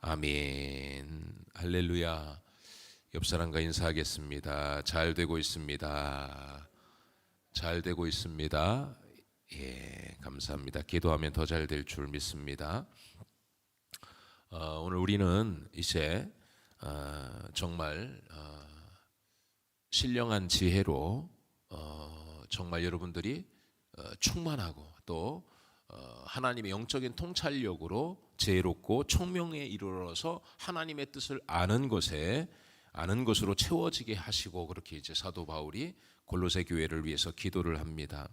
아멘. 할렐루야. 옆 사람과 인사하겠습니다. 잘 되고 있습니다. 잘 되고 있습니다. 예, 감사합니다. 기도하면 더 잘 될 줄 믿습니다. 오늘 우리는 이제 정말 신령한 지혜로 정말 여러분들이 충만하고 또 하나님의 영적인 통찰력으로 지혜롭고 총명에 이르러서 하나님의 뜻을 아는 것으로 채워지게 하시고, 그렇게 이제 사도 바울이 골로새 교회를 위해서 기도를 합니다.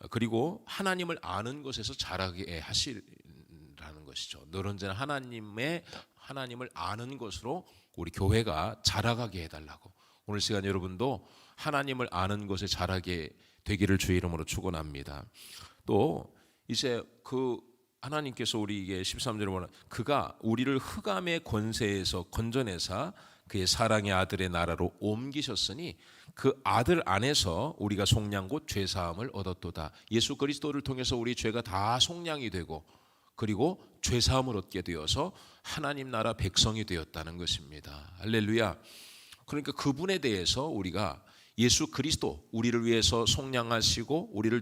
그리고 하나님을 아는 것에서 자라게 하시라는 것이죠. 늘 언제나 하나님을 아는 것으로 우리 교회가 자라가게 해달라고. 오늘 시간 여러분도 하나님을 아는 것에 자라게 되기를 주의 이름으로 축원합니다. 또 이제 하나님께서 우리에게 13절에 보면 그가 우리를 흑암의 권세에서 건져내사 그의 사랑의 아들의 나라로 옮기셨으니 그 아들 안에서 우리가 속량 곧 죄사함을 얻었도다. 예수 그리스도를 통해서 우리 죄가 다 속량이 되고, 그리고 죄사함을 얻게 되어서 하나님 나라 백성이 되었다는 것입니다. 할렐루야. 그러니까 그분에 대해서 우리가 예수 그리스도, 우리를 위해서 속량하시고 우리를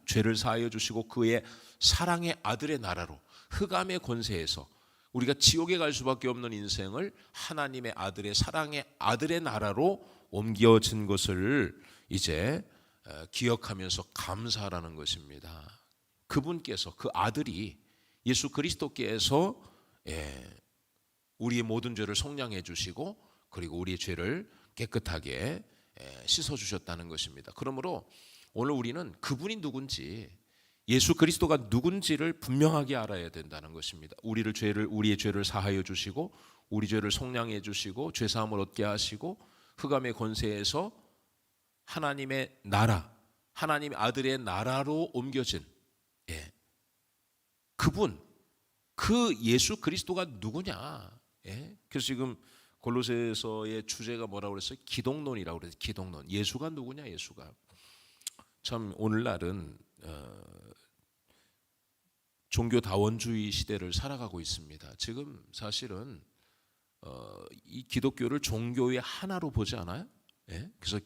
죄를 사하여 주시고 그의 사랑의 아들의 나라로, 흑암의 권세에서 우리가 지옥에 갈 수밖에 없는 인생을 하나님의 아들의 사랑의 아들의 나라로 옮겨진 것을 이제 기억하면서 감사하라는 것입니다. 그분께서, 그 아들이 예수 그리스도께서 우리의 모든 죄를 속량해 주시고 그리고 우리의 죄를 깨끗하게 씻어주셨다는 것입니다. 그러므로 오늘 우리는 그분이 누군지, 예수 그리스도가 누군지를 분명하게 알아야 된다는 것입니다. 우리의 죄를 사하여 주시고 우리 죄를 속량해 주시고 죄사함을 얻게 하시고 흑암의 권세에서 하나님의 나라, 하나님의 아들의 나라로 옮겨진 그분, 그 예수 그리스도가 누구냐. 그래서 지금 골로새서의 주제가 뭐라고 그랬어요? 기독론이라고 그랬어요. 기독론. 예수가 누구냐, 예수가. 참 오늘날은 종교다원주의 시대를 살아가고 있습니다. 지금 사실은 이 기독교를 종교의 하나로 보지 않아요? 그래서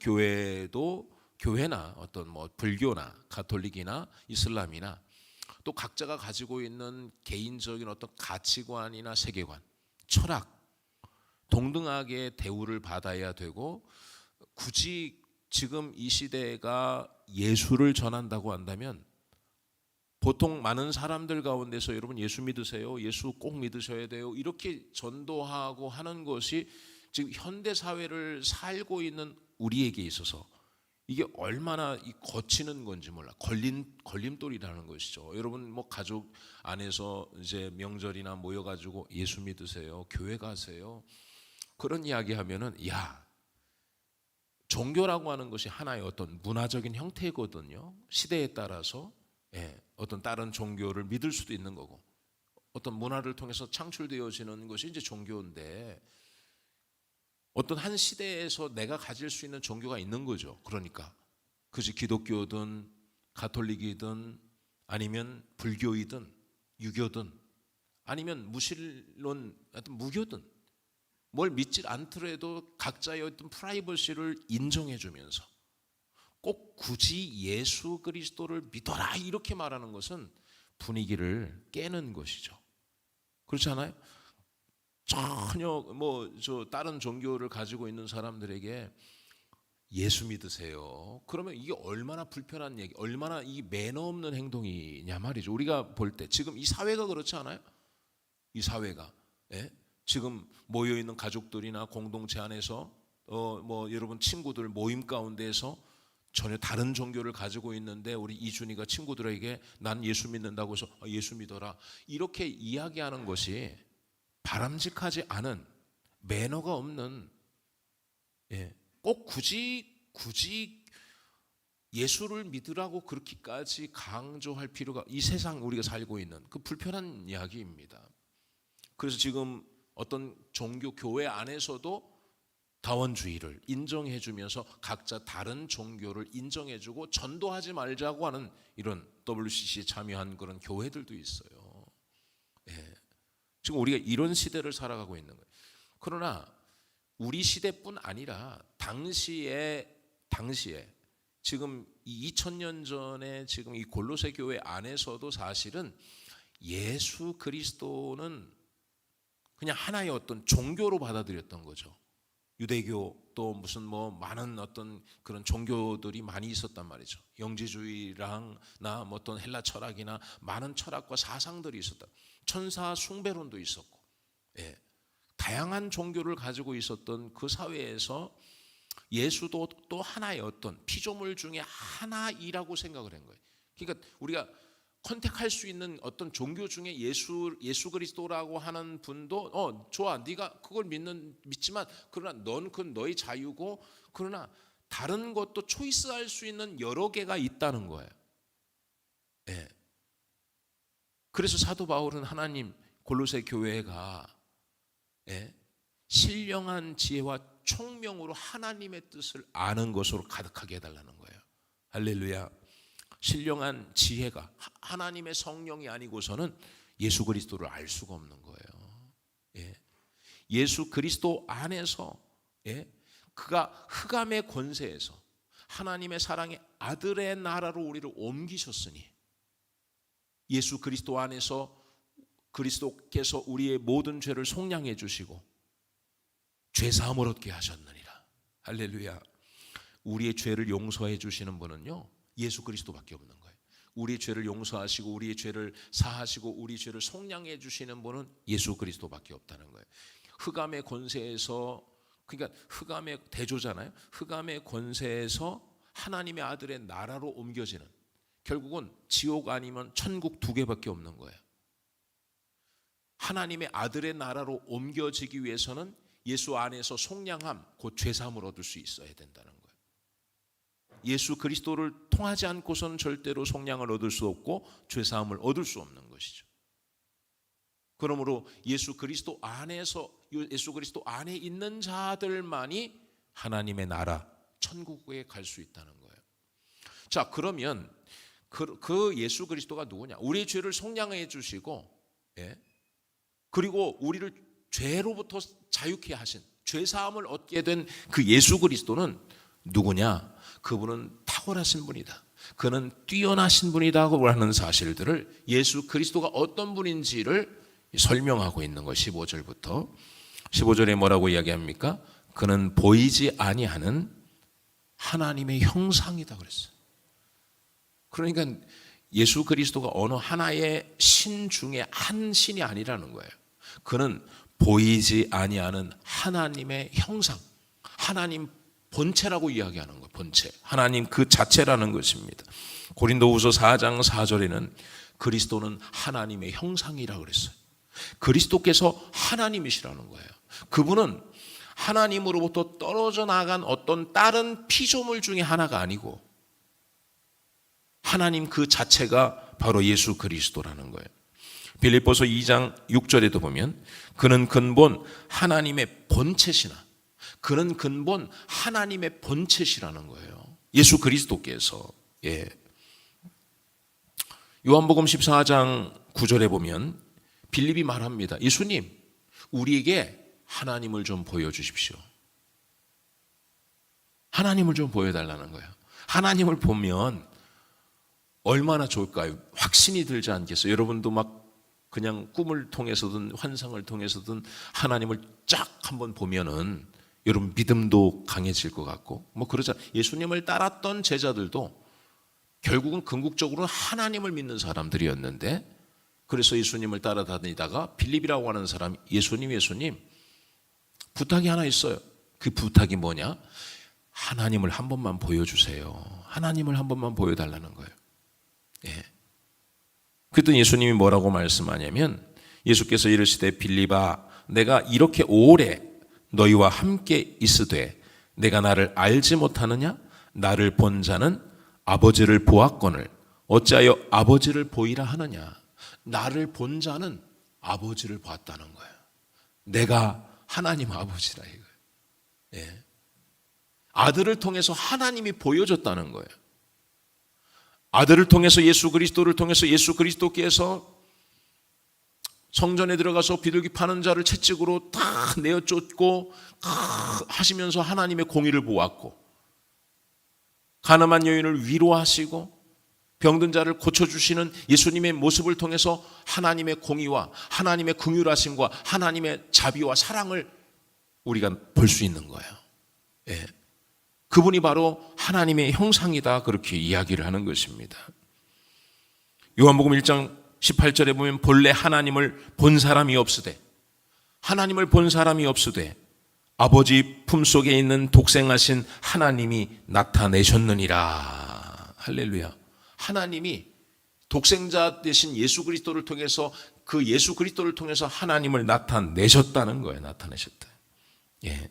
교회나 어떤 불교나 가톨릭이나 이슬람이나 또 각자가 가지고 있는 개인적인 어떤 가치관이나 세계관, 철학, 동등하게 대우를 받아야 되고, 굳이 지금 이 시대가 예수를 전한다고 한다면 보통 많은 사람들 가운데서 여러분 예수 믿으세요, 예수 꼭 믿으셔야 돼요, 이렇게 전도하고 하는 것이 지금 현대 사회를 살고 있는 우리에게 있어서 이게 얼마나 거치는 건지 몰라. 걸림돌이라는 것이죠. 여러분 가족 안에서 이제 명절이나 모여가지고 예수 믿으세요, 교회 가세요, 그런 이야기 하면은 종교라고 하는 것이 하나의 어떤 문화적인 형태거든요. 시대에 따라서 어떤 다른 종교를 믿을 수도 있는 거고, 어떤 문화를 통해서 창출되어지는 것이 이제 종교인데, 어떤 한 시대에서 내가 가질 수 있는 종교가 있는 거죠. 그러니까 그것이 기독교든 가톨릭이든 아니면 불교이든 유교든 아니면 무신론, 하여튼 무교든 뭘 믿지 않더라도 각자의 어떤 프라이버시를 인정해 주면서 꼭 굳이 예수 그리스도를 믿어라 이렇게 말하는 것은 분위기를 깨는 것이죠. 그렇지 않아요? 전혀 다른 종교를 가지고 있는 사람들에게 예수 믿으세요, 그러면 이게 얼마나 불편한 얘기, 얼마나 이 매너 없는 행동이냐 말이죠. 우리가 볼 때 지금 이 사회가 그렇지 않아요? 이 사회가 지금 모여있는 가족들이나 공동체 안에서 여러분 친구들 모임 가운데에서 전혀 다른 종교를 가지고 있는데 우리 이준이가 친구들에게 난 예수 믿는다고 해서 예수 믿어라 이렇게 이야기하는 것이 바람직하지 않은, 매너가 없는, 꼭 굳이 예수를 믿으라고 그렇게까지 강조할 필요가, 이 세상 우리가 살고 있는 그 불편한 이야기입니다. 그래서 지금 어떤 종교 교회 안에서도 다원주의를 인정해주면서 각자 다른 종교를 인정해주고 전도하지 말자고 하는 이런 WCC에 참여한 그런 교회들도 있어요. 지금 우리가 이런 시대를 살아가고 있는 거예요. 그러나 우리 시대뿐 아니라 당시에 지금 이 2000년 전에 지금 이 골로새 교회 안에서도 사실은 예수 그리스도는 그냥 하나의 어떤 종교로 받아들였던 거죠. 유대교 또 무슨 뭐 많은 어떤 그런 종교들이 많이 있었단 말이죠. 영지주의랑 나 뭐 어떤 헬라 철학이나 많은 철학과 사상들이 있었다. 천사 숭배론도 있었고, 예. 다양한 종교를 가지고 있었던 그 사회에서 예수도 또 하나의 어떤 피조물 중에 하나이라고 생각을 한 거예요. 그러니까 우리가 컨택할 수 있는 어떤 종교 중에 예수 그리스도라고 하는 분도 좋아, 네가 그걸 믿지만 그러나 넌 그건 너의 자유고, 그러나 다른 것도 초이스할 수 있는 여러 개가 있다는 거예요. 예. 그래서 사도 바울은 하나님 골로새 교회가 신령한 지혜와 총명으로 하나님의 뜻을 아는 것으로 가득하게 해달라는 거예요. 할렐루야. 신령한 지혜가 하나님의 성령이 아니고서는 예수 그리스도를 알 수가 없는 거예요. 예수 그리스도 안에서 그가 흑암의 권세에서 하나님의 사랑의 아들의 나라로 우리를 옮기셨으니, 예수 그리스도 안에서 그리스도께서 우리의 모든 죄를 속량해 주시고 죄사함을 얻게 하셨느니라. 할렐루야. 우리의 죄를 용서해 주시는 분은요, 예수 그리스도밖에 없는 거예요. 우리의 죄를 용서하시고 우리의 죄를 사하시고 우리 죄를 속량해 주시는 분은 예수 그리스도밖에 없다는 거예요. 흑암의 권세에서, 그러니까 흑암의 대조잖아요. 흑암의 권세에서 하나님의 아들의 나라로 옮겨지는, 결국은 지옥 아니면 천국 두 개밖에 없는 거예요. 하나님의 아들의 나라로 옮겨지기 위해서는 예수 안에서 속량함, 곧 죄사함을 얻을 수 있어야 된다는 거예요. 예수 그리스도를 통하지 않고서는 절대로 속량을 얻을 수 없고 죄사함을 얻을 수 없는 것이죠. 그러므로 예수 그리스도 안에 있는 자들만이 하나님의 나라, 천국에 갈 수 있다는 거예요. 자, 그러면 그 예수 그리스도가 누구냐? 우리의 죄를 속량해 주시고, 그리고 우리를 죄로부터 자유케 하신, 죄사함을 얻게 된 그 예수 그리스도는 누구냐? 그분은 탁월하신 분이다. 그는 뛰어나신 분이다고 하는 사실들을, 예수 그리스도가 어떤 분인지를 설명하고 있는 것. 15절에 뭐라고 이야기합니까? 그는 보이지 아니하는 하나님의 형상이다 그랬어요. 그러니까 예수 그리스도가 어느 하나의 신 중에 한 신이 아니라는 거예요. 그는 보이지 아니하는 하나님의 형상, 하나님 본체라고 이야기하는 거예요. 본체, 하나님 그 자체라는 것입니다. 고린도후서 4장 4절에는 그리스도는 하나님의 형상이라고 그랬어요. 그리스도께서 하나님이시라는 거예요. 그분은 하나님으로부터 떨어져 나간 어떤 다른 피조물 중에 하나가 아니고 하나님 그 자체가 바로 예수 그리스도라는 거예요. 빌립보서 2장 6절에도 보면 그는 근본 하나님의 본체시나, 그는 근본 하나님의 본체시라는 거예요. 예수 그리스도께서. 요한복음 14장 9절에 보면 빌립이 말합니다. 예수님, 우리에게 하나님을 좀 보여주십시오. 하나님을 좀 보여달라는 거예요. 하나님을 보면 얼마나 좋을까요? 확신이 들지 않겠어요? 여러분도 막 그냥 꿈을 통해서든 환상을 통해서든 하나님을 쫙 한번 보면은 여러분 믿음도 강해질 것 같고 뭐 그러자. 예수님을 따랐던 제자들도 결국은 궁극적으로는 하나님을 믿는 사람들이었는데, 그래서 예수님을 따라다니다가 빌립이라고 하는 사람, 예수님 부탁이 하나 있어요. 그 부탁이 뭐냐? 하나님을 한 번만 보여주세요. 하나님을 한 번만 보여달라는 거예요. 그랬더니 예수님이 뭐라고 말씀하냐면, 예수께서 이르시되 빌립아, 내가 이렇게 오래 너희와 함께 있으되 내가 나를 알지 못하느냐? 나를 본 자는 아버지를 보았거늘 어찌하여 아버지를 보이라 하느냐? 나를 본 자는 아버지를 봤다는 거예요. 내가 하나님 아버지라 이거예요. 아들을 통해서 하나님이 보여줬다는 거예요. 아들을 통해서 예수 그리스도를 통해서 예수 그리스도께서 성전에 들어가서 비둘기 파는 자를 채찍으로 다 내어 쫓고 하시면서 하나님의 공의를 보았고, 가늠한 여인을 위로하시고 병든 자를 고쳐주시는 예수님의 모습을 통해서 하나님의 공의와 하나님의 긍휼하심과 하나님의 자비와 사랑을 우리가 볼 수 있는 거예요. 예. 그분이 바로 하나님의 형상이다, 그렇게 이야기를 하는 것입니다. 요한복음 1장 18절에 보면 본래 하나님을 본 사람이 없으되, 하나님을 본 사람이 없으되 아버지 품속에 있는 독생하신 하나님이 나타내셨느니라. 할렐루야. 하나님이 독생자 되신 예수 그리스도를 통해서, 그 예수 그리스도를 통해서 하나님을 나타내셨다는 거예요. 나타내셨다. 예.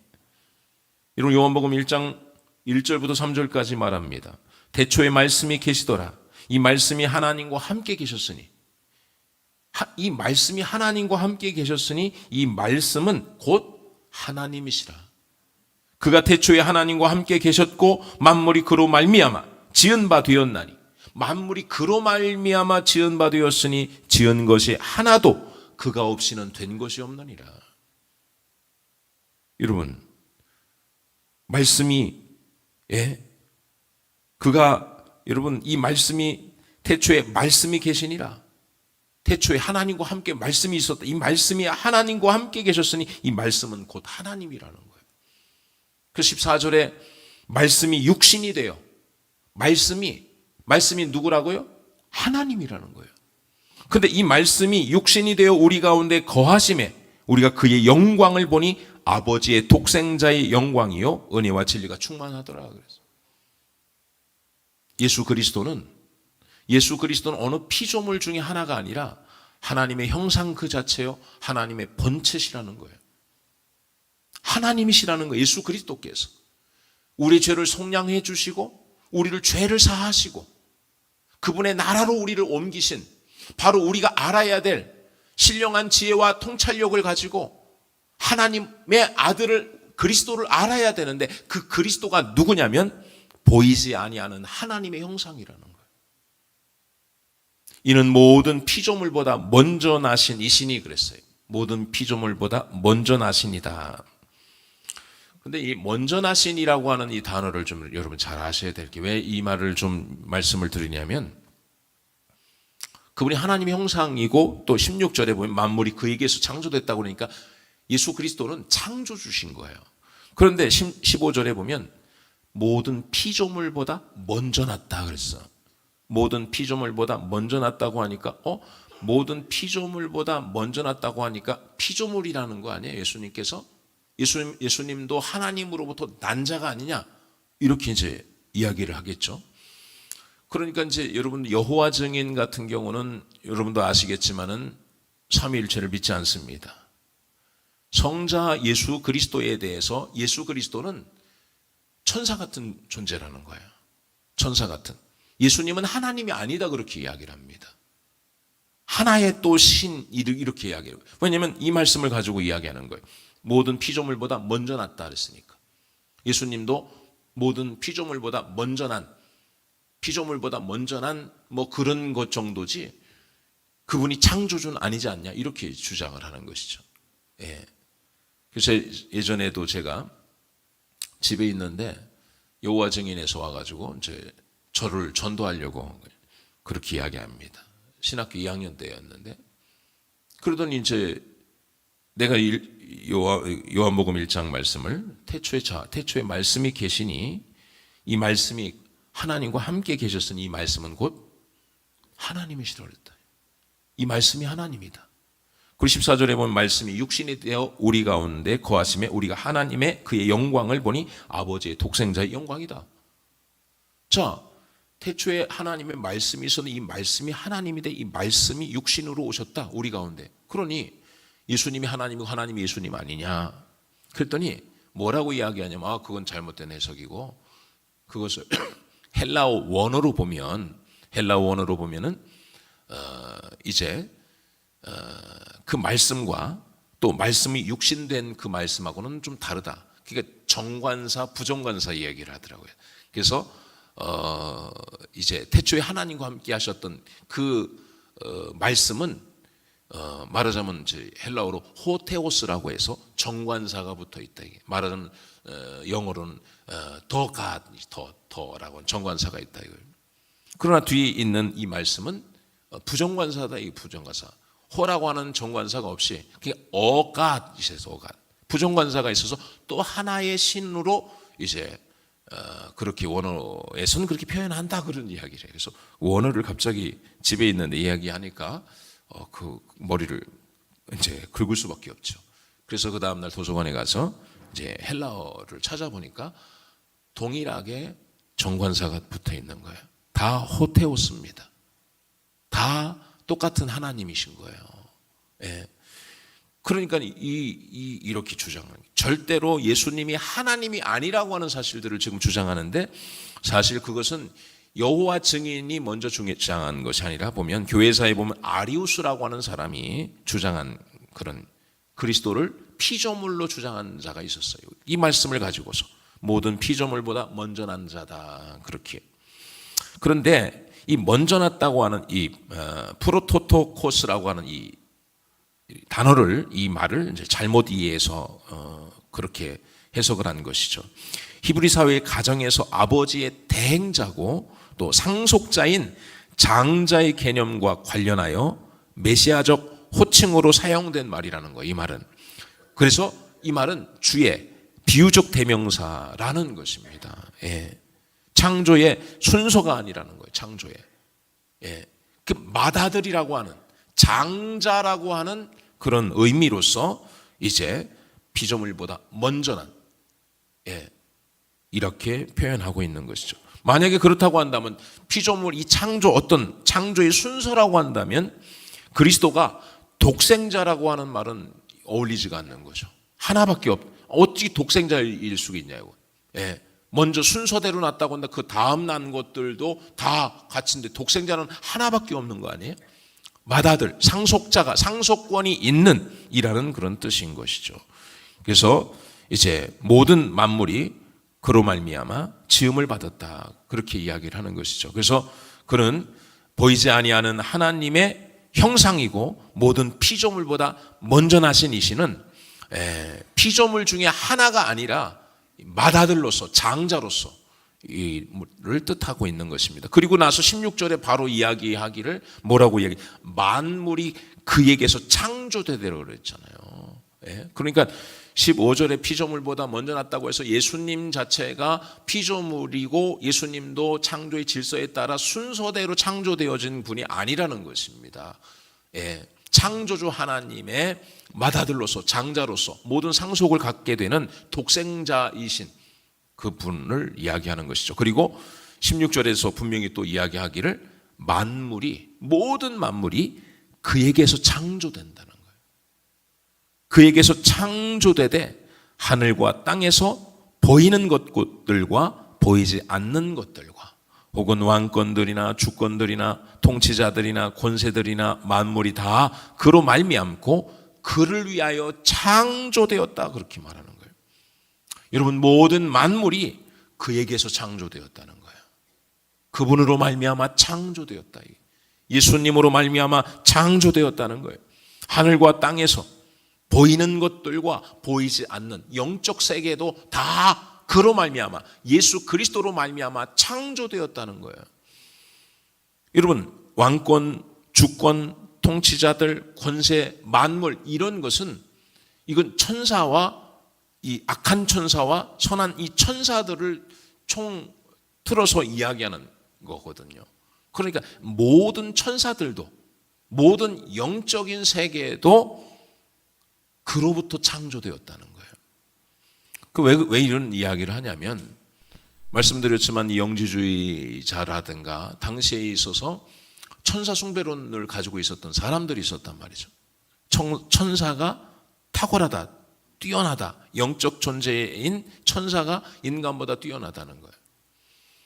이런 요한복음 1장 1절부터 3절까지 말합니다. 태초에 말씀이 계시더라. 이 말씀이 하나님과 함께 계셨으니, 이 말씀이 하나님과 함께 계셨으니 이 말씀은 곧 하나님이시라. 그가 태초에 하나님과 함께 계셨고 만물이 그로 말미암아 지은 바 되었나니, 만물이 그로 말미암아 지은 바 되었으니 지은 것이 하나도 그가 없이는 된 것이 없느니라. 여러분, 말씀이, 여러분, 이 말씀이 태초에 말씀이 계시니라. 태초에 하나님과 함께 말씀이 있었다. 이 말씀이 하나님과 함께 계셨으니 이 말씀은 곧 하나님이라는 거예요. 그 14절에 말씀이 육신이 되어, 말씀이 누구라고요? 하나님이라는 거예요. 그런데 이 말씀이 육신이 되어 우리 가운데 거하심에 우리가 그의 영광을 보니 아버지의 독생자의 영광이요 은혜와 진리가 충만하더라. 그래서 예수 그리스도는 어느 피조물 중에 하나가 아니라 하나님의 형상 그 자체요, 하나님의 본체시라는 거예요. 하나님이시라는 거예요. 예수 그리스도께서 우리 죄를 속량해 주시고 우리를 죄를 사하시고 그분의 나라로 우리를 옮기신, 바로 우리가 알아야 될 신령한 지혜와 통찰력을 가지고 하나님의 아들을, 그리스도를 알아야 되는데, 그 그리스도가 누구냐면 보이지 아니하는 하나님의 형상이라는 거예요. 이는 모든 피조물보다 먼저 나신 이시니 그랬어요. 모든 피조물보다 먼저 나신이다. 근데 이 먼저 나신이라고 하는 이 단어를 좀 여러분 잘 아셔야 될 게, 왜 이 말을 좀 말씀을 드리냐면, 그분이 하나님의 형상이고 또 16절에 보면 만물이 그에게서 창조됐다고 그러니까 예수 그리스도는 창조주신 거예요. 그런데 15절에 보면 모든 피조물보다 먼저 났다 그랬어. 모든 피조물보다 먼저 났다고 하니까 모든 피조물보다 먼저 났다고 하니까 피조물이라는 거 아니에요? 예수님께서 예수님도 하나님으로부터 난 자가 아니냐, 이렇게 이제 이야기를 하겠죠. 그러니까 이제 여러분, 여호와 증인 같은 경우는 여러분도 아시겠지만은 삼위일체를 믿지 않습니다. 성자 예수 그리스도에 대해서 예수 그리스도는 천사 같은 존재라는 거예요. 천사 같은. 예수님은 하나님이 아니다, 그렇게 이야기를 합니다. 하나의 또 신, 이렇게 이야기해요. 왜냐하면 이 말씀을 가지고 이야기하는 거예요. 모든 피조물보다 먼저 났다 그랬으니까. 예수님도 모든 피조물보다 먼저 난 뭐 그런 것 정도지, 그분이 창조주는 아니지 않냐, 이렇게 주장을 하는 것이죠. 예. 그래서 예전에도 제가 집에 있는데 여호와 증인에서 와가지고 이제 저를 전도하려고 그렇게 이야기합니다. 신학교 2학년 때였는데, 그러더니 이제 내가 요한복음 1장 말씀을 태초에 말씀이 계시니 이 말씀이 하나님과 함께 계셨으니 이 말씀은 곧 하나님이시라 그랬다. 이 말씀이 하나님이다. 그리고 14절에 보면 말씀이 육신이 되어 우리 가운데 거하심에 우리가 하나님의 그의 영광을 보니 아버지의 독생자의 영광이다. 자, 태초에 하나님의 말씀이 있었는데 이 말씀이 하나님인데 이 말씀이 육신으로 오셨다, 우리 가운데. 그러니 예수님이 하나님이고 하나님이 예수님 아니냐. 그랬더니 뭐라고 이야기하냐면, 그건 잘못된 해석이고, 그것을 헬라어 원어로 보면은 이제 그 말씀과 또 말씀이 육신된 그 말씀하고는 좀 다르다. 그러니까 정관사, 부정관사 이야기를 하더라고요. 그래서 이제 태초에 하나님과 함께 하셨던 그 말씀은 말하자면 이제 헬라어로 호테오스라고 해서 정관사가 붙어 있다. 말하자면 영어로는 더라고 하는 정관사가 있다. 그러나 뒤에 있는 이 말씀은 부정관사다. 이 부정관사. 호라고 하는 정관사가 없이 그냥 어갓이셔서 어갓. 부정관사가 있어서 또 하나의 신으로 이제 그렇게 원어에서는 그렇게 표현한다 그런 이야기를 해요. 그래서 원어를 갑자기 집에 있는데 이야기하니까 그 머리를 이제 긁을 수밖에 없죠. 그래서 그 다음날 도서관에 가서 이제 헬라어를 찾아보니까 동일하게 정관사가 붙어 있는 거예요. 다 호테오스입니다. 다 똑같은 하나님이신 거예요. 예. 그러니까 이렇게 주장하는 절대로 예수님이 하나님이 아니라고 하는 사실들을 지금 주장하는데 사실 그것은 여호와 증인이 먼저 주장한 것이 아니라 보면 교회사에 보면 아리우스라고 하는 사람이 주장한 그런 그리스도를 피조물로 주장한 자가 있었어요. 이 말씀을 가지고서 모든 피조물보다 먼저 난 자다 그렇게. 그런데 이 먼저 났다고 하는 이 프로토토코스라고 하는 이 단어를 이 말을 이제 잘못 이해해서 그렇게 해석을 한 것이죠. 히브리 사회의 가정에서 아버지의 대행자고 또 상속자인 장자의 개념과 관련하여 메시아적 호칭으로 사용된 말이라는 거예요. 이 말은. 그래서 이 말은 주의 비유적 대명사라는 것입니다. 예. 창조의 순서가 아니라는 거예요. 창조의. 예. 그 맏아들이라고 하는 장자라고 하는 그런 의미로서 이제 피조물보다 먼저 난 이렇게 표현하고 있는 것이죠. 만약에 그렇다고 한다면 피조물 이 창조 어떤 창조의 순서라고 한다면 그리스도가 독생자라고 하는 말은 어울리지가 않는 거죠. 하나밖에 어찌 독생자일 수가 있냐고. 예. 먼저 순서대로 났다고 한다. 그 다음 난 것들도 다 같은데 독생자는 하나밖에 없는 거 아니에요? 맏아들, 상속자가 상속권이 있는 이라는 그런 뜻인 것이죠. 그래서 이제 모든 만물이 그로 말미암아 지음을 받았다 그렇게 이야기를 하는 것이죠. 그래서 그는 보이지 아니하는 하나님의 형상이고 모든 피조물보다 먼저 나신 이시는 피조물 중에 하나가 아니라 맏아들로서 장자로서 이를 뜻하고 있는 것입니다. 그리고 나서 16절에 바로 이야기하기를 뭐라고 이야기? 만물이 그에게서 창조되대로 그랬잖아요. 예? 그러니까 15절에 피조물보다 먼저 났다고 해서 예수님 자체가 피조물이고 예수님도 창조의 질서에 따라 순서대로 창조되어진 분이 아니라는 것입니다. 예. 창조주 하나님의 맏아들로서 장자로서 모든 상속을 갖게 되는 독생자이신 그 분을 이야기하는 것이죠. 그리고 16절에서 분명히 또 이야기하기를 모든 만물이 그에게서 창조된다는 거예요. 그에게서 창조되되 하늘과 땅에서 보이는 것들과 보이지 않는 것들과 혹은 왕권들이나 주권들이나 통치자들이나 권세들이나 만물이 다 그로 말미암고 그를 위하여 창조되었다 그렇게 말하는 거예요. 여러분 모든 만물이 그에게서 창조되었다는 거예요. 그분으로 말미암아 창조되었다. 예수님으로 말미암아 창조되었다는 거예요. 하늘과 땅에서 보이는 것들과 보이지 않는 영적 세계도 다 그로 말미암아 예수 그리스도로 말미암아 창조되었다는 거예요. 여러분 왕권, 주권, 통치자들, 권세, 만물 이런 것은 이건 천사와 이 악한 천사와 선한 이 천사들을 총 틀어서 이야기하는 거거든요. 그러니까 모든 천사들도 모든 영적인 세계도 그로부터 창조되었다는 거예요. 왜 이런 이야기를 하냐면 말씀드렸지만 이 영지주의자라든가 당시에 있어서 천사 숭배론을 가지고 있었던 사람들이 있었단 말이죠. 천사가 탁월하다, 뛰어나다, 영적 존재인 천사가 인간보다 뛰어나다는 거예요.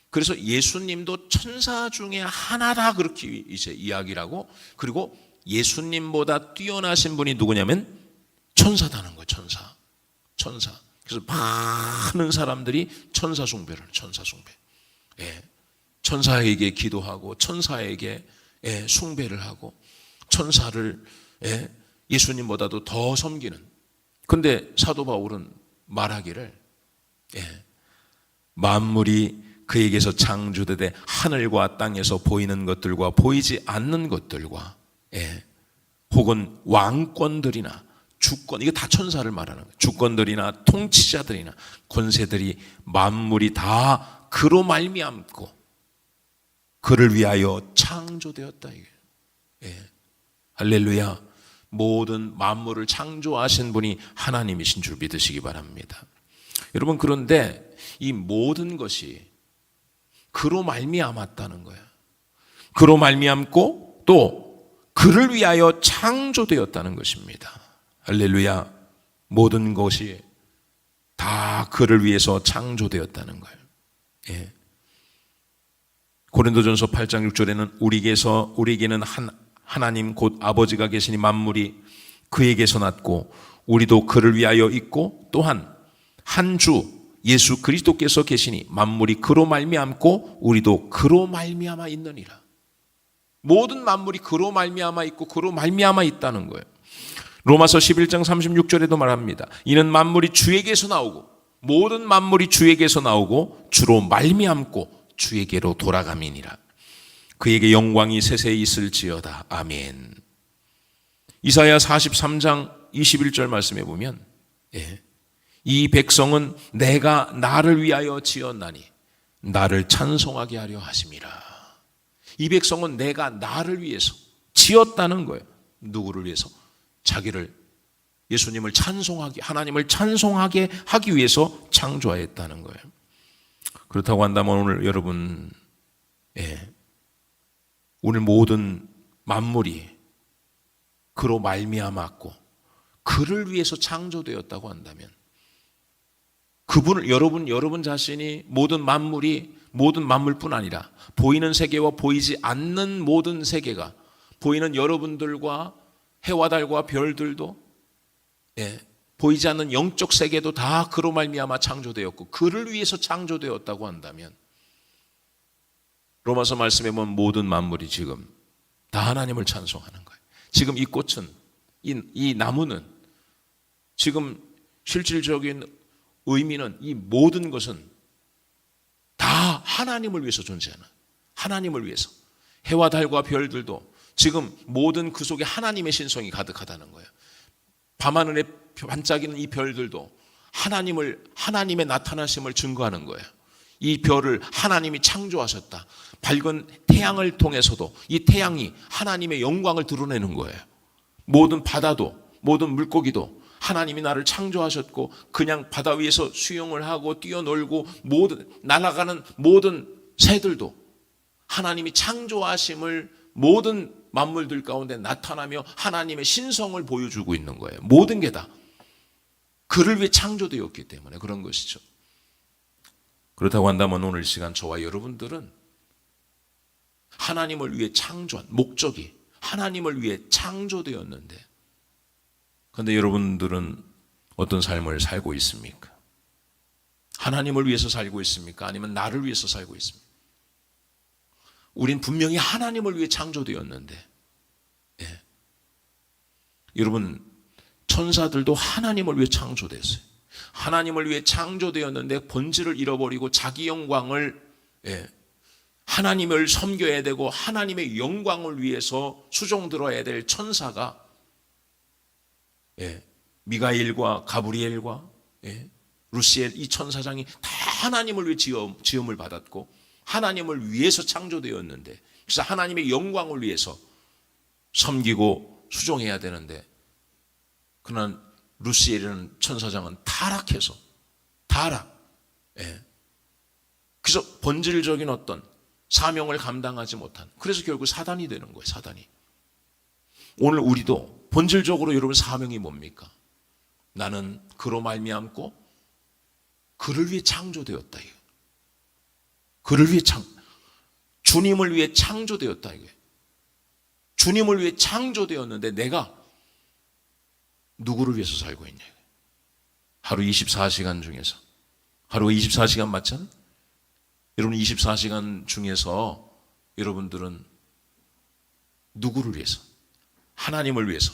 그래서 예수님도 천사 중에 하나다 그렇게 이제 이야기를 하고 그리고 예수님보다 뛰어나신 분이 누구냐면 천사다는 거예요. 천사. 그래서 많은 사람들이 천사 숭배를 천사 숭배. 예. 천사에게 기도하고 천사에게 숭배를 하고 천사를 예? 예수님보다도 더 섬기는. 근데 사도 바울은 말하기를 만물이 그에게서 창조되되 하늘과 땅에서 보이는 것들과 보이지 않는 것들과 혹은 왕권들이나 주권, 이거 다 천사를 말하는 거예요. 주권들이나 통치자들이나 권세들이 만물이 다 그로 말미암고 그를 위하여 창조되었다. 이게. 할렐루야. 모든 만물을 창조하신 분이 하나님이신 줄 믿으시기 바랍니다. 여러분, 그런데 이 모든 것이 그로 말미암았다는 거예요. 그로 말미암고 또 그를 위하여 창조되었다는 것입니다. 할렐루야. 모든 것이 다 그를 위해서 창조되었다는 거예요. 고린도전서 8장 6절에는 우리에게는 하나님 곧 아버지가 계시니 만물이 그에게서 났고 우리도 그를 위하여 있고 또한 한 주 예수 그리스도께서 계시니 만물이 그로 말미암고 우리도 그로 말미암아 있느니라. 모든 만물이 그로 말미암아 있고 그로 말미암아 있다는 거예요. 로마서 11장 36절에도 말합니다. 이는 만물이 주에게서 나오고 모든 만물이 주에게서 나오고 주로 말미암고 주에게로 돌아감이니라. 그에게 영광이 세세히 있을지어다. 아멘. 이사야 43장 21절 말씀해 보면 이 백성은 내가 나를 위하여 지었나니 나를 찬송하게 하려 하심이라. 이 백성은 내가 나를 위해서 지었다는 거예요. 누구를 위해서? 자기를, 예수님을 찬송하게, 하나님을 찬송하게 하기 위해서 창조하였다는 거예요. 그렇다고 한다면 오늘 여러분, 오늘 모든 만물이 그로 말미암았고 그를 위해서 창조되었다고 한다면 그분을, 여러분 자신이 모든 만물뿐 아니라 보이는 세계와 보이지 않는 모든 세계가, 보이는 여러분들과 해와 달과 별들도, 보이지 않는 영적 세계도 다 그로 말미암아 창조되었고 그를 위해서 창조되었다고 한다면 로마서 말씀에 보면 모든 만물이 지금 다 하나님을 찬송하는 거예요. 지금 이 꽃은, 이 나무는, 지금 실질적인 의미는 이 모든 것은 다 하나님을 위해서 존재하는, 하나님을 위해서. 해와 달과 별들도 지금 모든 그 속에 하나님의 신성이 가득하다는 거예요. 밤하늘에 반짝이는 이 별들도 하나님의 나타나심을 증거하는 거예요. 이 별을 하나님이 창조하셨다. 밝은 태양을 통해서도 이 태양이 하나님의 영광을 드러내는 거예요. 모든 바다도, 모든 물고기도 하나님이 나를 창조하셨고 그냥 바다 위에서 수영을 하고 뛰어놀고 날아가는 모든 새들도 하나님이 창조하심을 모든 만물들 가운데 나타나며 하나님의 신성을 보여주고 있는 거예요. 모든 게 다 그를 위해 창조되었기 때문에 그런 것이죠. 그렇다고 한다면 오늘 시간 저와 여러분들은 하나님을 위해 창조한 목적이 하나님을 위해 창조되었는데, 그런데 여러분들은 어떤 삶을 살고 있습니까? 하나님을 위해서 살고 있습니까? 아니면 나를 위해서 살고 있습니까? 우린 분명히 하나님을 위해 창조되었는데, 여러분, 천사들도 하나님을 위해 창조됐어요. 하나님을 위해 창조되었는데 본질을 잃어버리고 자기 영광을, 하나님을 섬겨야 되고 하나님의 영광을 위해서 수종들어야 될 천사가, 미가엘과 가브리엘과 루시엘, 이 천사장이 다 하나님을 위해 지음을 받았고 하나님을 위해서 창조되었는데, 그래서 하나님의 영광을 위해서 섬기고 수종해야 되는데, 그러나 루시엘이라는 천사장은 타락해서 그래서 본질적인 어떤 사명을 감당하지 못한, 그래서 결국 사단이 되는 거예요. 사단이. 오늘 우리도 본질적으로 여러분 사명이 뭡니까? 나는 그로 말미암고 그를 위해 창조되었다. 그를 위해 주님을 위해 창조되었다. 주님을 위해 창조되었는데 내가 누구를 위해서 살고 있냐? 하루 24시간 중에서, 하루가 24시간 맞잖아요? 여러분 24시간 중에서 여러분들은 누구를 위해서? 하나님을 위해서,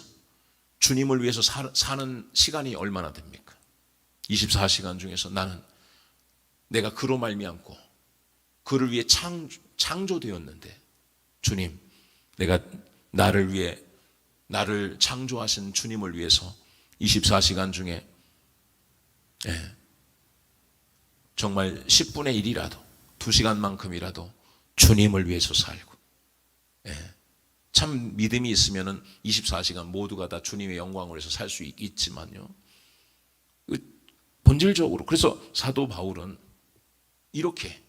주님을 위해서 사는 시간이 얼마나 됩니까? 24시간 중에서 내가 그로 말미암고 그를 위해 창조되었는데, 주님, 내가 나를 창조하신 주님을 위해서 24시간 중에 정말 10분의 1이라도 2시간만큼이라도 주님을 위해서 살고, 참 믿음이 있으면 24시간 모두가 다 주님의 영광을 위해서 살 수 있지만요, 본질적으로 그래서 사도 바울은 이렇게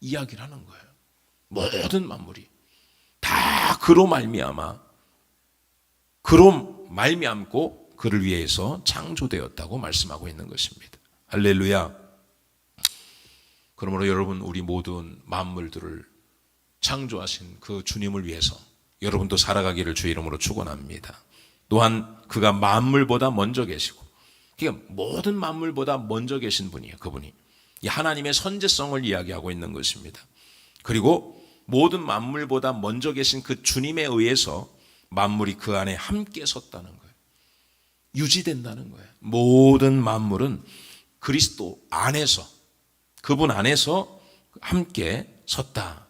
이야기를 하는 거예요. 모든 만물이 다 그로 말미암고 그를 위해서 창조되었다고 말씀하고 있는 것입니다. 할렐루야. 그러므로 여러분, 우리 모든 만물들을 창조하신 그 주님을 위해서 여러분도 살아가기를 주의 이름으로 축원합니다. 또한 그가 만물보다 먼저 계시고, 그러니까 모든 만물보다 먼저 계신 분이에요. 그분이 이 하나님의 선제성을 이야기하고 있는 것입니다. 그리고 모든 만물보다 먼저 계신 그 주님에 의해서 만물이 그 안에 함께 섰다는 거예요. 유지된다는 거예요. 모든 만물은 그리스도 안에서, 그분 안에서 함께 섰다.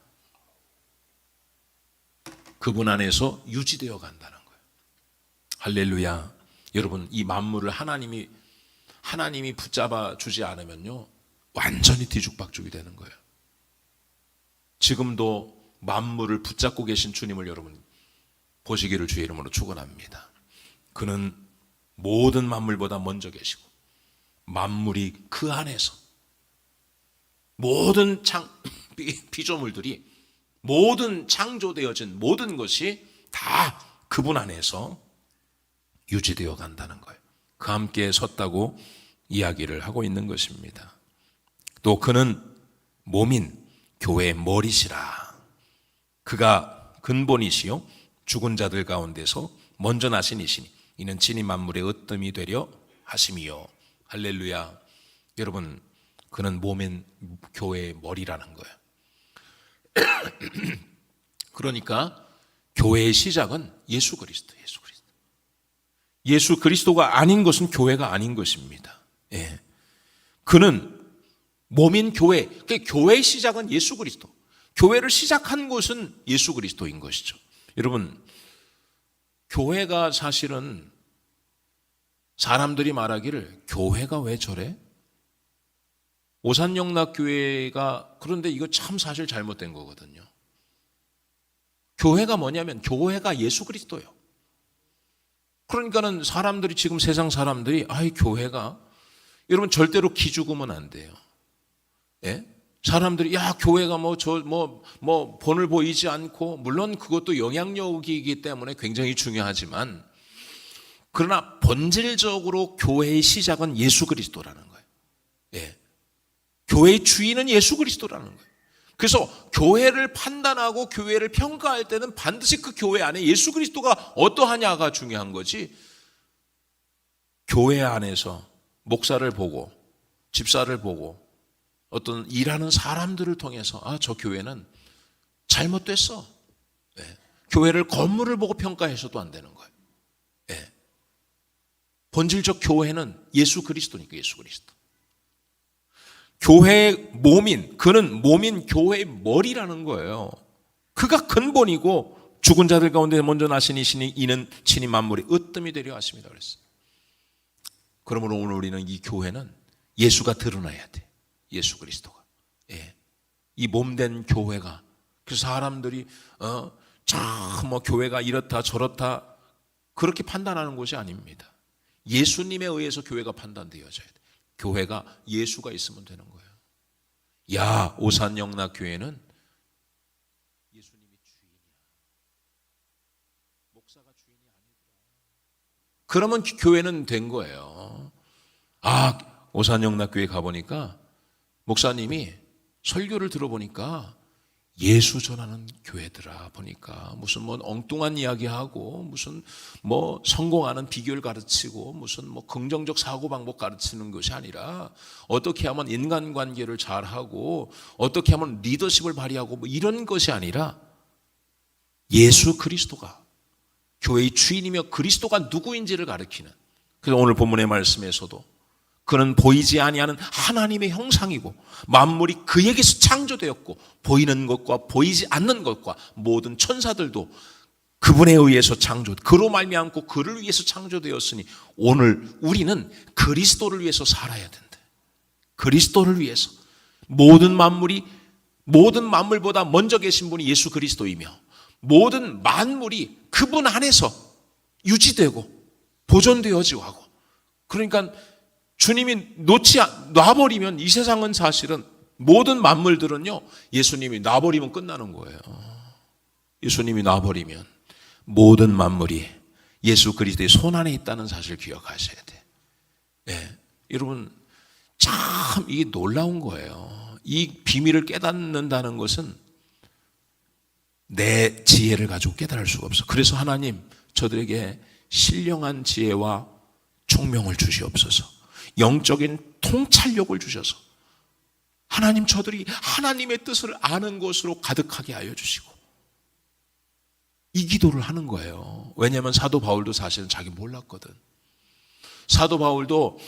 그분 안에서 유지되어 간다는 거예요. 할렐루야. 여러분, 이 만물을 하나님이 붙잡아 주지 않으면요, 완전히 뒤죽박죽이 되는 거예요. 지금도 만물을 붙잡고 계신 주님을 여러분 보시기를 주의 이름으로 축원합니다. 그는 모든 만물보다 먼저 계시고, 만물이 그 안에서, 모든 피조물들이, 모든 창조되어진 모든 것이 다 그분 안에서 유지되어 간다는 거예요. 그 함께 섰다고 이야기를 하고 있는 것입니다. 또 그는 몸인 교회의 머리시라. 그가 근본이시요 죽은 자들 가운데서 먼저 나신 이시니 이는 친히 만물의 으뜸이 되려 하심이요. 할렐루야. 여러분, 그는 몸인 교회의 머리라는 거예요. 그러니까 교회의 시작은 예수 그리스도. 예수 그리스도가 아닌 것은 교회가 아닌 것입니다. 그는 몸인 교회, 그러니까 교회의 시작은 예수 그리스도. 교회를 시작한 것은 예수 그리스도인 것이죠. 여러분, 교회가 사실은 사람들이 말하기를 교회가 왜 저래? 오산영락교회가, 그런데 이거 참 사실 잘못된 거거든요. 교회가 뭐냐면 교회가 예수 그리스도예요. 그러니까는 사람들이, 지금 세상 사람들이 교회가, 여러분 절대로 기죽으면 안 돼요. 사람들이 교회가 본을 보이지 않고, 물론 그것도 영향력이기 때문에 굉장히 중요하지만, 그러나 본질적으로 교회의 시작은 예수 그리스도라는 거예요. 교회의 주인은 예수 그리스도라는 거예요. 그래서 교회를 판단하고 교회를 평가할 때는 반드시 그 교회 안에 예수 그리스도가 어떠하냐가 중요한 거지, 교회 안에서 목사를 보고 집사를 보고 어떤 일하는 사람들을 통해서 저 교회는 잘못됐어, 교회를 건물을 보고 평가해서도 안 되는 거예요. 본질적 교회는 예수 그리스도니까, 예수 그리스도. 교회의 몸인, 그는 몸인 교회의 머리라는 거예요. 그가 근본이고 죽은 자들 가운데 먼저 나신 이시니 이는 친히 만물이 으뜸이 되려 하십니다 그랬어요. 그러므로 오늘 우리는 이 교회는 예수가 드러나야 돼. 예수 그리스도가. 이 몸된 교회가. 그래서 사람들이 교회가 이렇다 저렇다 그렇게 판단하는 것이 아닙니다. 예수님에 의해서 교회가 판단되어져야 돼. 교회가 예수가 있으면 되는 거예요. 오산영락교회는 예수님이 주인이야. 목사가 주인이 아니더라. 그러면 교회는 된 거예요. 오산영락교회 가보니까 목사님이 설교를 들어보니까 예수 전하는 교회더라. 보니까 무슨 엉뚱한 이야기하고 무슨 성공하는 비결 가르치고 무슨 긍정적 사고방법 가르치는 것이 아니라 어떻게 하면 인간관계를 잘하고 어떻게 하면 리더십을 발휘하고 이런 것이 아니라 예수 그리스도가 교회의 주인이며 그리스도가 누구인지를 가리키는. 그래서 오늘 본문의 말씀에서도 그는 보이지 아니하는 하나님의 형상이고 만물이 그에게서 창조되었고 보이는 것과 보이지 않는 것과 모든 천사들도 그분에 의해서 그로 말미암고 그를 위해서 창조되었으니 오늘 우리는 그리스도를 위해서 살아야 된다. 그리스도를 위해서 모든 만물보다 먼저 계신 분이 예수 그리스도이며 모든 만물이 그분 안에서 유지되고 보존되어지고 하고, 그러니까 주님이 놔버리면 이 세상은 사실은 모든 만물들은요, 예수님이 놔버리면 끝나는 거예요. 예수님이 놔버리면 모든 만물이 예수 그리스도의 손 안에 있다는 사실을 기억하셔야 돼. 네. 여러분, 참 이게 놀라운 거예요. 이 비밀을 깨닫는다는 것은 내 지혜를 가지고 깨달을 수가 없어. 그래서 하나님, 저들에게 신령한 지혜와 총명을 주시옵소서. 영적인 통찰력을 주셔서 하나님, 저들이 하나님의 뜻을 아는 것으로 가득하게 하여 주시고, 이 기도를 하는 거예요. 왜냐하면 사도 바울도 사실은 자기 몰랐거든. 사도 바울도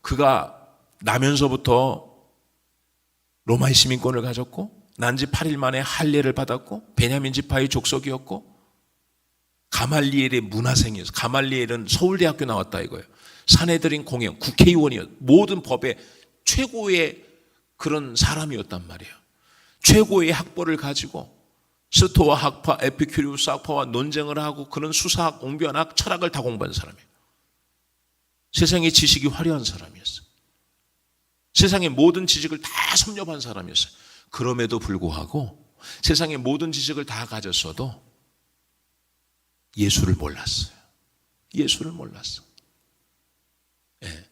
그가 나면서부터 로마의 시민권을 가졌고 난지 8일 만에 할례를 받았고 베냐민 지파의 족속이었고 가말리엘의 문화생이었어. 가말리엘은 서울대학교 나왔다 이거예요. 산헤드린 공회 국회의원이었, 모든 법의 최고의 그런 사람이었단 말이에요. 최고의 학벌을 가지고 스토아 학파, 에피큐리우스 학파와 논쟁을 하고 그런 수사학, 옹변학, 철학을 다 공부한 사람이에요. 세상의 지식이 화려한 사람이었어요. 세상의 모든 지식을 다 섭렵한 사람이었어요. 그럼에도 불구하고 세상의 모든 지식을 다 가졌어도 예수를 몰랐어요. 예수를 몰랐어. 예.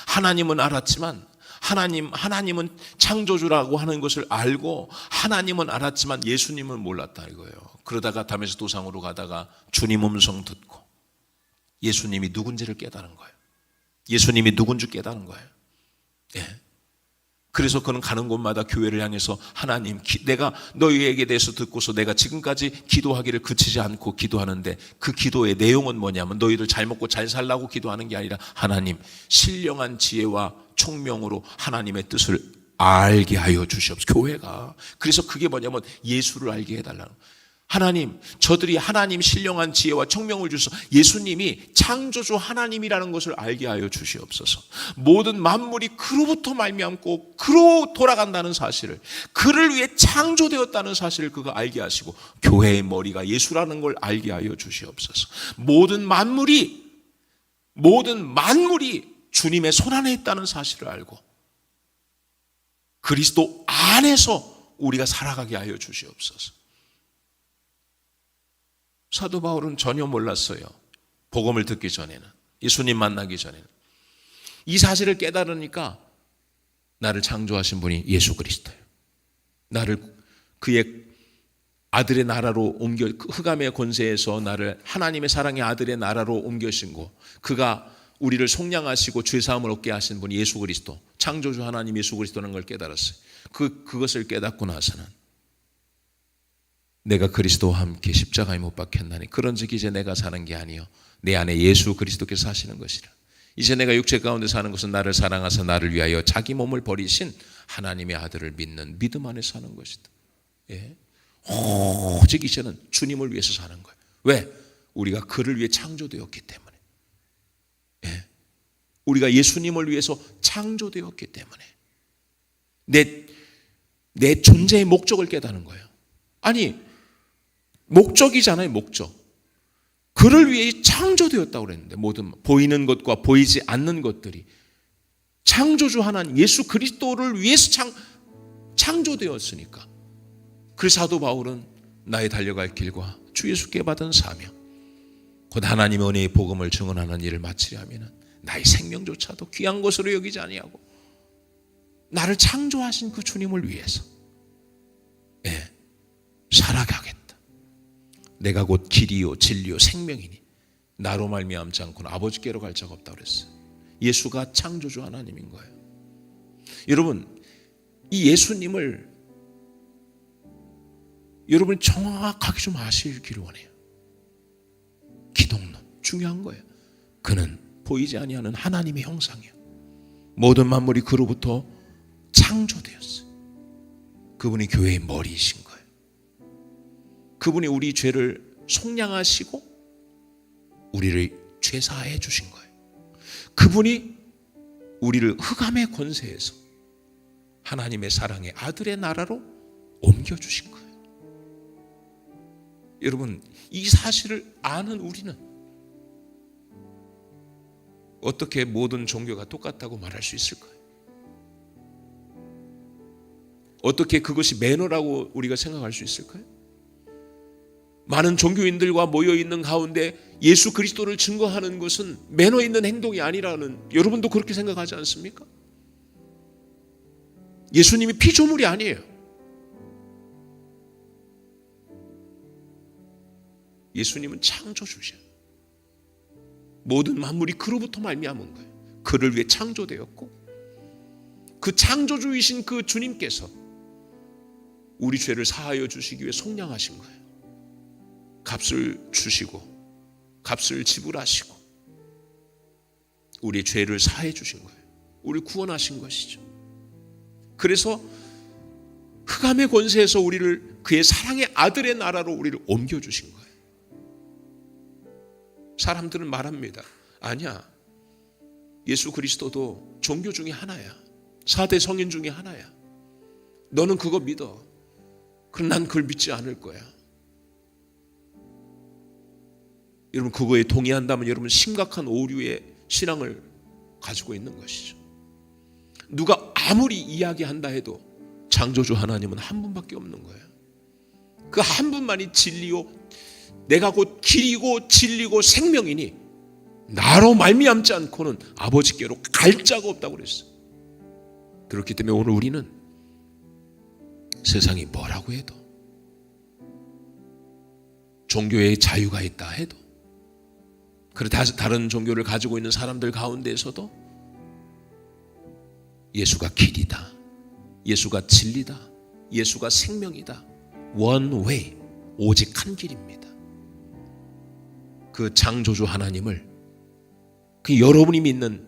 하나님은 알았지만 하나님은 창조주라고 하는 것을 알고 하나님은 알았지만 예수님은 몰랐다 이거예요. 그러다가 다메섹 도상으로 가다가 주님 음성 듣고 예수님이 누군지를 깨달은 거예요. 예수님이 누군지 깨달은 거예요. 예. 그래서 그는 가는 곳마다 교회를 향해서 하나님, 내가 너희에게 대해서 듣고서 내가 지금까지 기도하기를 그치지 않고 기도하는데 그 기도의 내용은 뭐냐면 너희들 잘 먹고 잘 살라고 기도하는 게 아니라 하나님, 신령한 지혜와 총명으로 하나님의 뜻을 알게 하여 주시옵소서. 교회가 그래서 그게 뭐냐면 예수를 알게 해달라는 거예요. 하나님, 저들이 하나님 신령한 지혜와 총명을 주셔서 예수님이 창조주 하나님이라는 것을 알게 하여 주시옵소서. 모든 만물이 그로부터 말미암고 그로 돌아간다는 사실을, 그를 위해 창조되었다는 사실을 그가 알게 하시고 교회의 머리가 예수라는 걸 알게 하여 주시옵소서. 모든 만물이 주님의 손 안에 있다는 사실을 알고 그리스도 안에서 우리가 살아가게 하여 주시옵소서. 사도 바울은 전혀 몰랐어요. 복음을 듣기 전에는, 예수님 만나기 전에는. 이 사실을 깨달으니까 나를 창조하신 분이 예수 그리스도예요. 나를 그의 아들의 나라로 흑암의 권세에서 나를 하나님의 사랑의 아들의 나라로 옮겨신고 그가 우리를 속량하시고 죄사함을 얻게 하신 분이 예수 그리스도, 창조주 하나님 예수 그리스도라는 걸 깨달았어요. 그것을 깨닫고 나서는 내가 그리스도와 함께 십자가에 못 박혔나니 그런즉 이제 내가 사는 게 아니요 내 안에 예수 그리스도께서 사시는 것이라. 이제 내가 육체 가운데 사는 것은 나를 사랑하사 나를 위하여 자기 몸을 버리신 하나님의 아들을 믿는 믿음 안에 사는 것이다. 예. 오직 이제는 주님을 위해서 사는 거예요. 왜? 우리가 그를 위해 창조되었기 때문에. 예. 우리가 예수님을 위해서 창조되었기 때문에 내 존재의 목적을 깨닫는 거예요. 아니, 목적이잖아요, 목적. 그를 위해 창조되었다고 그랬는데 모든 보이는 것과 보이지 않는 것들이 창조주 하나님 예수 그리스도를 위해서 창조되었으니까. 그래서 사도 바울은 나의 달려갈 길과 주 예수께 받은 사명 곧 하나님의 은혜의 복음을 증언하는 일을 마치려 하면 나의 생명조차도 귀한 것으로 여기지 아니하고 나를 창조하신 그 주님을 위해서 살아가겠다. 내가 곧 길이요 진리요 생명이니 나로 말미암지 않고는 아버지께로 갈 자가 없다고 그랬어요. 예수가 창조주 하나님인 거예요. 여러분, 이 예수님을 여러분 정확하게 좀 아시기를 원해요. 주동론 중요한 거예요. 그는 보이지 아니하는 하나님의 형상이요, 모든 만물이 그로부터 창조되었어요. 그분이 교회의 머리이신 거예요. 그분이 우리 죄를 속량하시고 우리를 죄사해 주신 거예요. 그분이 우리를 흑암의 권세에서 하나님의 사랑의 아들의 나라로 옮겨주신 거예요. 여러분, 이 사실을 아는 우리는 어떻게 모든 종교가 똑같다고 말할 수 있을까요? 어떻게 그것이 매너라고 우리가 생각할 수 있을까요? 많은 종교인들과 모여있는 가운데 예수 그리스도를 증거하는 것은 매너 있는 행동이 아니라는, 여러분도 그렇게 생각하지 않습니까? 예수님이 피조물이 아니에요. 예수님은 창조주셔요. 모든 만물이 그로부터 말미암은 거예요. 그를 위해 창조되었고, 그 창조주이신 그 주님께서 우리 죄를 사하여 주시기 위해 속량하신 거예요. 값을 주시고 값을 지불하시고 우리의 죄를 사해 주신 거예요. 우리를 구원하신 것이죠. 그래서 흑암의 권세에서 우리를 그의 사랑의 아들의 나라로 우리를 옮겨주신 거예요. 사람들은 말합니다. 아니야, 예수 그리스도도 종교 중에 하나야. 4대 성인 중에 하나야. 너는 그거 믿어. 그럼 난 그걸 믿지 않을 거야. 여러분, 그거에 동의한다면 여러분 심각한 오류의 신앙을 가지고 있는 것이죠. 누가 아무리 이야기한다 해도 창조주 하나님은 한 분밖에 없는 거예요. 그 한 분만이 진리요, 내가 곧 길이고 진리고 생명이니 나로 말미암지 않고는 아버지께로 갈 자가 없다고 그랬어요. 그렇기 때문에 오늘 우리는 세상이 뭐라고 해도, 종교에 자유가 있다 해도, 그리고 다른 종교를 가지고 있는 사람들 가운데에서도 예수가 길이다, 예수가 진리다, 예수가 생명이다, one way, 오직 한 길입니다. 그 창조주 하나님을, 그 여러분이 믿는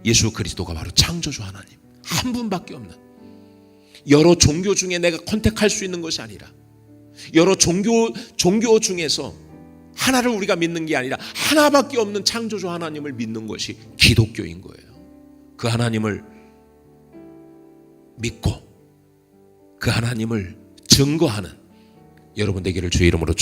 예수 그리스도가 바로 창조주 하나님, 한 분밖에 없는, 여러 종교 중에 내가 컨택할 수 있는 것이 아니라, 여러 종교 중에서 하나를 우리가 믿는 게 아니라 하나밖에 없는 창조주 하나님을 믿는 것이 기독교인 거예요. 그 하나님을 믿고 그 하나님을 증거하는 여러분 되기를 주의 이름으로